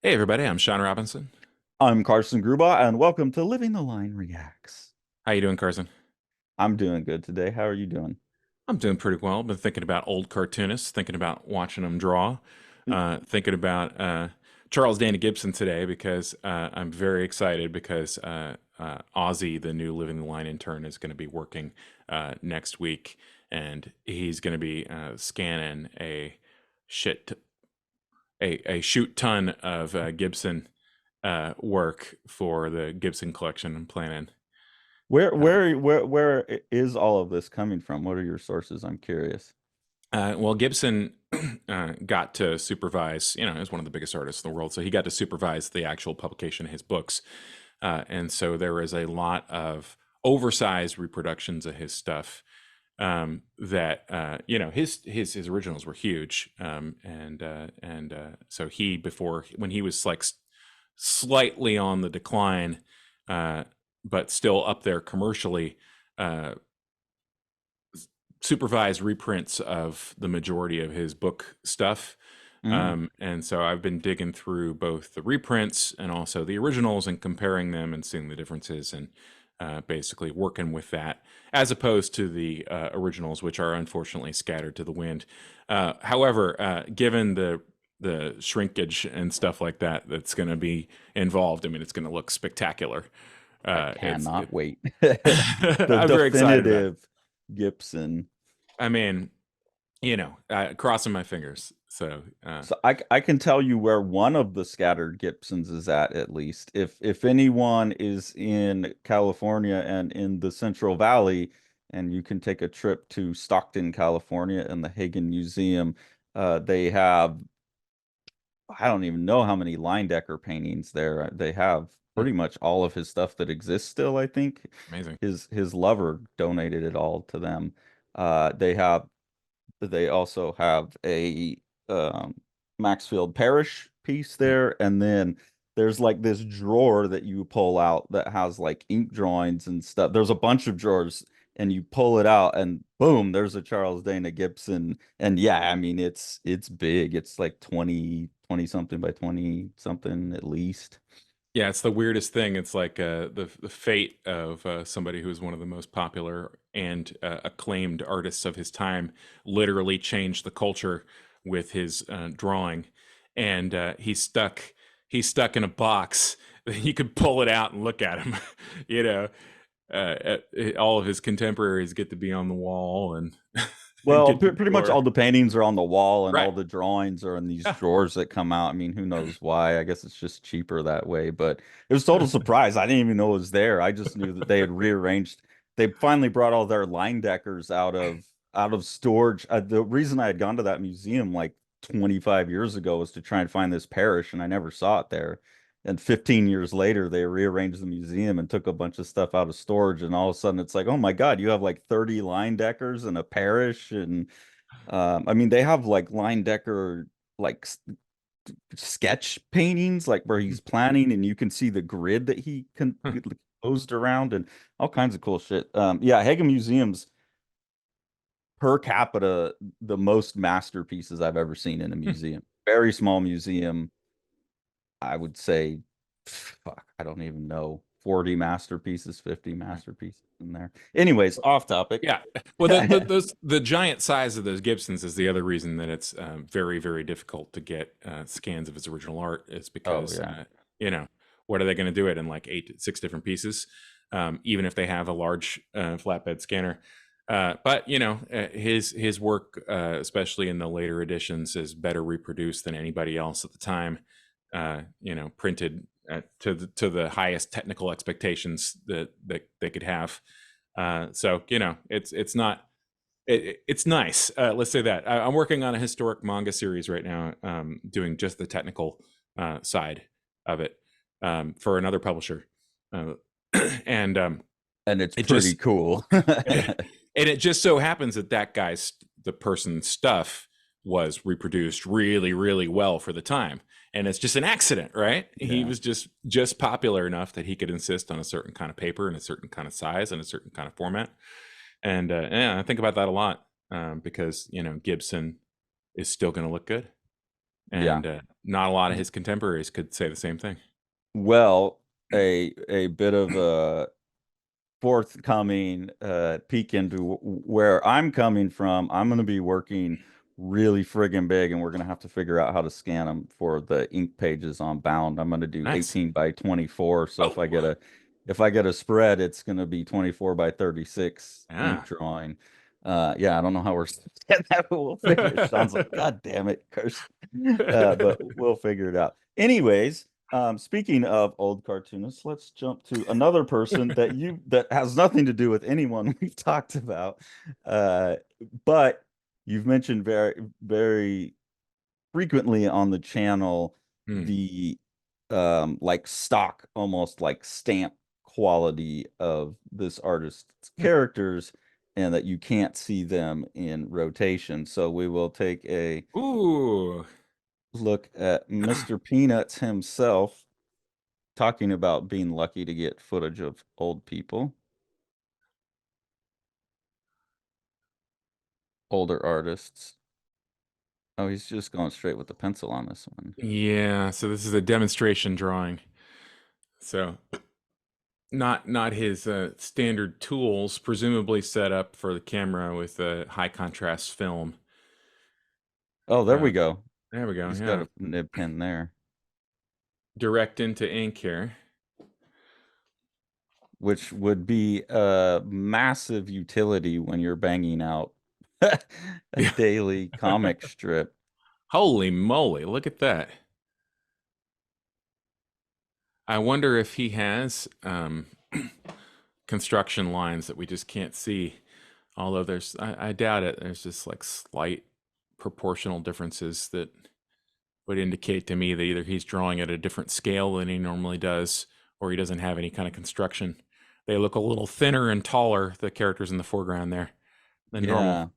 Hey everybody, I'm Sean Robinson. I'm Carson Grubaugh, and welcome to Living the Line Reacts. How you doing, Carson? I'm doing good today. How are you doing? I'm doing pretty well. Been thinking about old cartoonists, thinking about watching them draw, thinking about Charles Dana Gibson today because I'm very excited because Ozzy, the new Living the Line intern, is going to be working next week, and he's going to be scanning shit a shoot ton of Gibson work for the Gibson collection I'm planning. Where is all of this coming from? What are your sources? I'm curious. Well, Gibson got to supervise, he's one of the biggest artists in the world. So he got to supervise the actual publication of his books. And so there was a lot of oversized reproductions of his stuff that, his originals were huge. So when he was like slightly on the decline, uh, but still up there commercially, uh, supervised reprints of the majority of his book stuff. Mm. And so I've been digging through both the reprints and also the originals and comparing them and seeing the differences and basically working with that as opposed to the originals, which are unfortunately scattered to the wind. However, given the shrinkage and stuff like that that's going to be involved, I mean, it's going to look spectacular. I It's cannot it, wait. The I'm very excited about it. definitive Gibson. I mean, crossing my fingers. So, So I can tell you where one of the scattered Gibsons is at least. If anyone is in California and in the Central Valley, and you can take a trip to Stockton, California, and the Hagen Museum, they have I don't even know how many Leyendecker paintings there. They have pretty much all of his stuff that exists still, I think. amazing. His lover donated it all to them. They also have a um, Maxfield Parrish piece there, and then there's like this drawer that you pull out that has like ink drawings and stuff. There's a bunch of drawers, and you pull it out, and boom, there's a Charles Dana Gibson. And yeah, I mean it's big. It's like 20 something by 20 something at least. Yeah, it's the weirdest thing. It's like the fate of somebody who is one of the most popular and acclaimed artists of his time literally changed the culture with his drawing, and he's stuck in a box. You could pull it out and look at him. you know, all of his contemporaries get to be on the wall and and Well, get to pretty much tour. all the paintings are on the wall and Right. all the drawings are in these Yeah. drawers that come out. I mean, who knows why? I guess it's just cheaper that way, but it was total surprise. I didn't even know it was there. I just knew that they had rearranged. They finally brought all their line deckers out of storage. The reason I had gone to that museum like 25 years ago was to try and find this parish, and I never saw it there. And 15 years later, they rearranged the museum and took a bunch of stuff out of storage. And all of a sudden, it's like, oh my God, you have like 30 line deckers and a parish. And I mean, they have like line decker, like sketch paintings, like where he's planning and you can see the grid that he composed around and all kinds of cool shit. Yeah, Hagen Museum's per capita the most masterpieces I've ever seen in a museum. Very small museum. I would say, fuck, I don't even know, 40 masterpieces, 50 masterpieces in there. Anyways, off topic. Yeah. Well, the giant size of those Gibsons is the other reason that it's very, very difficult to get scans of his original art is Oh because, yeah. what are they going to do it in like six different pieces, even if they have a large flatbed scanner. But his work, especially in the later editions, is better reproduced than anybody else at the time. Printed to the highest technical expectations that they could have. So it's not it's nice. Let's say that I'm working on a historic manga series right now, doing just the technical side of it for another publisher, uh, and And it's it pretty just cool. and it just so happens that the person's stuff was reproduced really, really well for the time. And it's just an accident, right? He Yeah. was just popular enough that he could insist on a certain kind of paper and a certain kind of size and a certain kind of format. And yeah, I think about that a lot because Gibson is still going to look good. Yeah. and not a lot of his contemporaries could say the same thing. Well, a bit of a forthcoming peek into where I'm coming from. I'm going to be working really friggin' big, and we're going to have to figure out how to scan them for the ink pages on Bound. I'm going to do Nice. 18 by 24. So Oh, if I get a spread, it's going to be 24 by 36 ink yeah. drawing. Yeah, I don't know how we're getting that, but we'll figure it. Sean's like, God damn it, Carson. But we'll figure it out. Anyways, speaking of old cartoonists, let's jump to another person that has nothing to do with anyone we've talked about. Uh, but you've mentioned very frequently on the channel Hmm. the like stock, almost like stamp quality of this artist's characters, and that you can't see them in rotation. So we will take a Ooh. look at Mr. Peanuts himself, talking about being lucky to get footage of old people, older artists. Oh, he's just going straight with the pencil on this one. Yeah, so this is a demonstration drawing. So not his standard tools, presumably set up for the camera with a high contrast film. Oh, there we Uh, go. there we go. He's got Yeah, a nib pen there, direct into ink here. which would be a massive utility when you're banging out a Yeah. daily comic strip. Holy moly! Look at that. I wonder if he has construction lines that we just can't see. Although I doubt it. There's just like slight proportional differences that would indicate to me that either he's drawing at a different scale than he normally does, or he doesn't have any kind of construction. They look a little thinner and taller, the characters in the foreground there, than normal.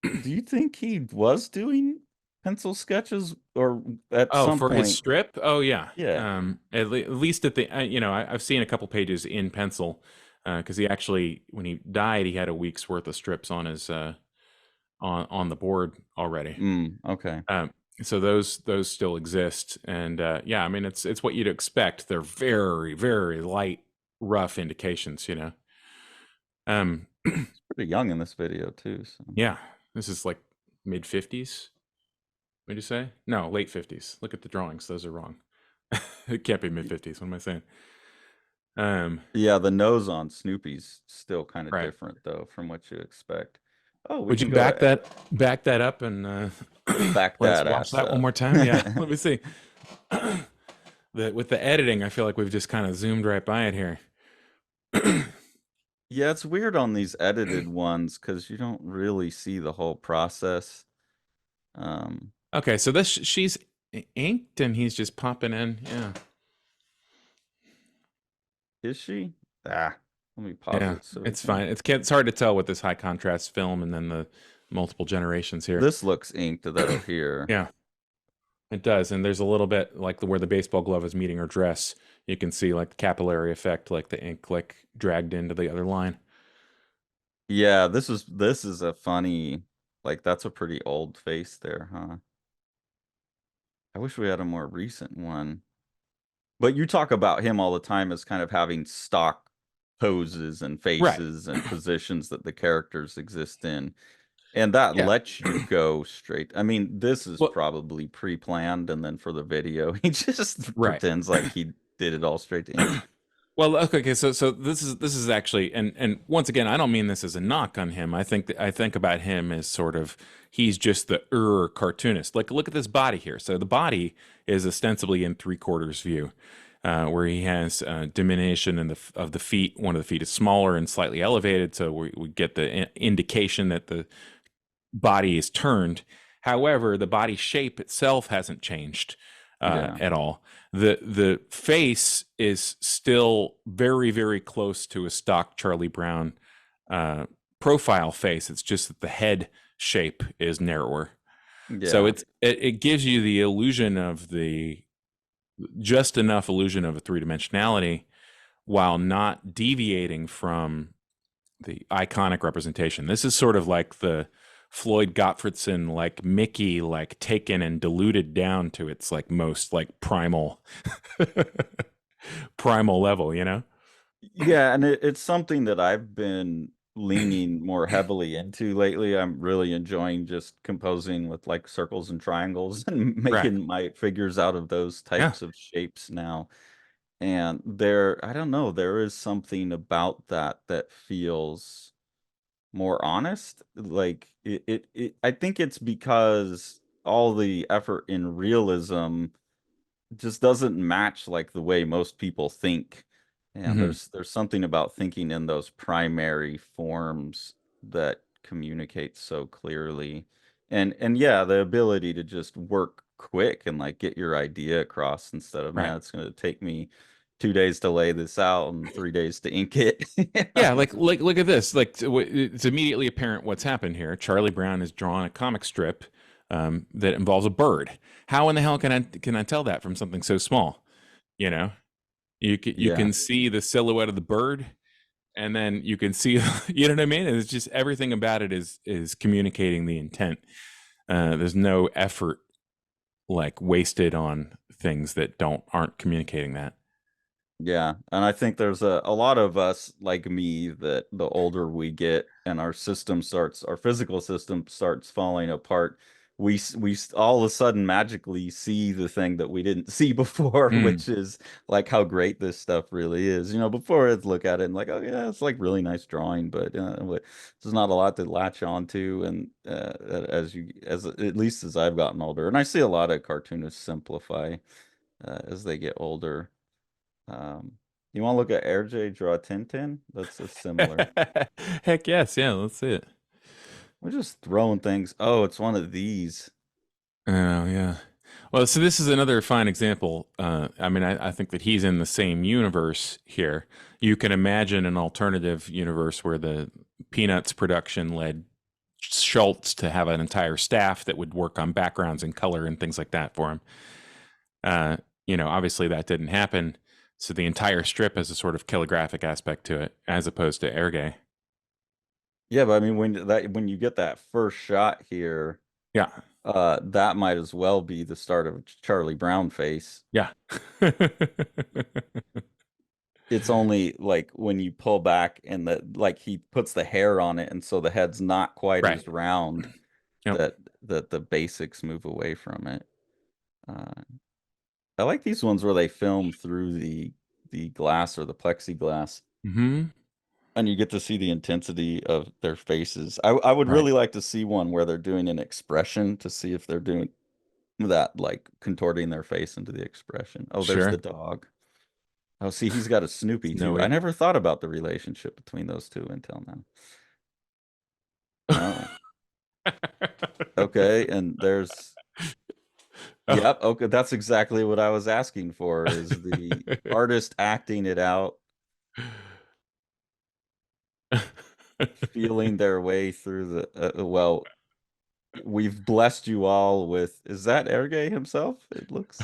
Yeah. Do you think he was doing pencil sketches or at Oh, some for his point? strip? Oh, yeah. Yeah. At least at the, I've seen a couple pages in pencil because he actually, when he died, he had a week's worth of strips on his on the board already. Okay. Um, so those still exist, and yeah, I mean it's what you'd expect. They're very very light, rough indications, you know. Um, Pretty young in this video too, so. yeah, this is like mid 50s. Would you say? No, late 50s. Look at the drawings; those are wrong. It can't be mid 50s. What am I saying? Yeah, the nose on Snoopy's still kind of Right. different though from what you expect. Oh, we Would can you go to back that up and back let's that watch ass that one up. more time? Yeah. Let me see. With the editing, I feel like we've just kind of zoomed right by it here. Yeah, it's weird on these edited ones because you don't really see the whole process. Um, Okay, so this she's inked and he's just popping in. Yeah. is she? Ah, let me pause Yeah, it so we it's can. fine. It's hard to tell with this high contrast film and then the multiple generations here. This looks inked though here. Yeah, it does. And there's a little bit like where the baseball glove is meeting her dress. You can see like the capillary effect, like the ink like dragged into the other line. Yeah, this is a funny, like that's a pretty old face there, huh? I wish we had a more recent one. But you talk about him all the time as kind of having stock poses and Right. faces and positions that the characters exist in. And that Yeah. lets you go straight. I mean, this is Well, probably pre-planned, and then for the video, he just right. pretends like he did it all straight to ink. Well, okay, so this is actually, and once again, I don't mean this as a knock on him. I think about him as sort of he's just the cartoonist. Like look at this body here. So the body is ostensibly in three-quarters view, where he has diminution in of the feet. One of the feet is smaller and slightly elevated, so we get the indication that the body is turned. However, the body shape itself hasn't changed Yeah. at all. The face is still very very close to a stock Charlie Brown profile face. It's just that the head shape is narrower. So Yeah. it gives you the illusion of the just enough illusion of a three dimensionality while not deviating from the iconic representation. This is sort of like the Floyd Gottfredson, like Mickey, like taken and diluted down to its like most like primal primal level, you know? Yeah, and it's something that I've been leaning more heavily into lately. I'm really enjoying just composing with like circles and triangles and Right. making my figures out of those Yeah. types of shapes now. And there, I don't know, there is something about that that feels more honest. Like I think it's because all the effort in realism just doesn't match like the way most people think. And Hmm. there's something about thinking in those primary forms that communicates so clearly. And yeah, the ability to just work quick and like get your idea across instead of, Right. man, it's going to take me 2 days to lay this out and 3 days to ink it. Yeah, like look at this. Like it's immediately apparent what's happened here. Charlie Brown has drawn a comic strip that involves a bird. How in the hell can I tell that from something so small? You know, you Yeah. can see the silhouette of the bird, and then you can see you know what I mean. And it's just everything about it is communicating the intent. There's no effort like wasted on things that don't aren't communicating that. Yeah, and I think there's a lot of us like me that the older we get and our physical system starts falling apart, all of a sudden magically see the thing that we didn't see before, Mm, which is like how great this stuff really is. You know, before I'd look at it and like, oh yeah, it's like really nice drawing, but there's not a lot to latch onto. And as at least as I've gotten older, and I see a lot of cartoonists simplify as they get older. Um, you want to look at RJ draw Tintin? That's similar. heck yes, yeah. Let's see it. We're just throwing things. Oh, it's one of these. Oh yeah. Well, so this is another fine example. I mean, I think that he's in the same universe here. You can imagine an alternative universe where the Peanuts production led Schultz to have an entire staff that would work on backgrounds and color and things like that for him. Uh, obviously that didn't happen. So the entire strip has a sort of calligraphic aspect to it, as opposed to Ergay. Yeah, but I mean when you get that first shot here, Yeah, that might as well be the start of Charlie Brown face. yeah. It's only like when you pull back and like he puts the hair on it, and so the head's not quite Right. as round Yep. that the basics move away from it. Uh, I like these ones where they film through the glass or the plexiglass. Hmm. And you get to see the intensity of their faces. I would Right. really like to see one where they're doing an expression to see if they're doing that, like contorting their face into the expression. Oh, there's the Sure. dog. Oh, see, he's got a Snoopy too. I Snowy. never thought about the relationship between those two until now. Oh, okay. And there's, Oh. yep, okay. That's exactly what I was asking for, is the artist acting it out, feeling their way through well, we've blessed you all with, is that Ergay himself? It looks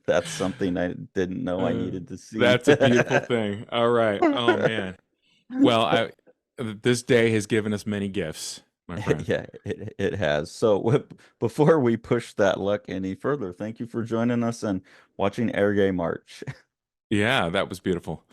that's something I didn't know I Uh, needed to see. that's a beautiful thing. All right. Oh man. Well, I this day has given us many gifts, my friend. Yeah, it has. So before we push that luck any further, thank you for joining us and watching Ergay March. Yeah, that was beautiful.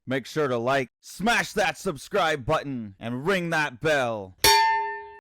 Make sure to like, smash that subscribe button, and ring that bell.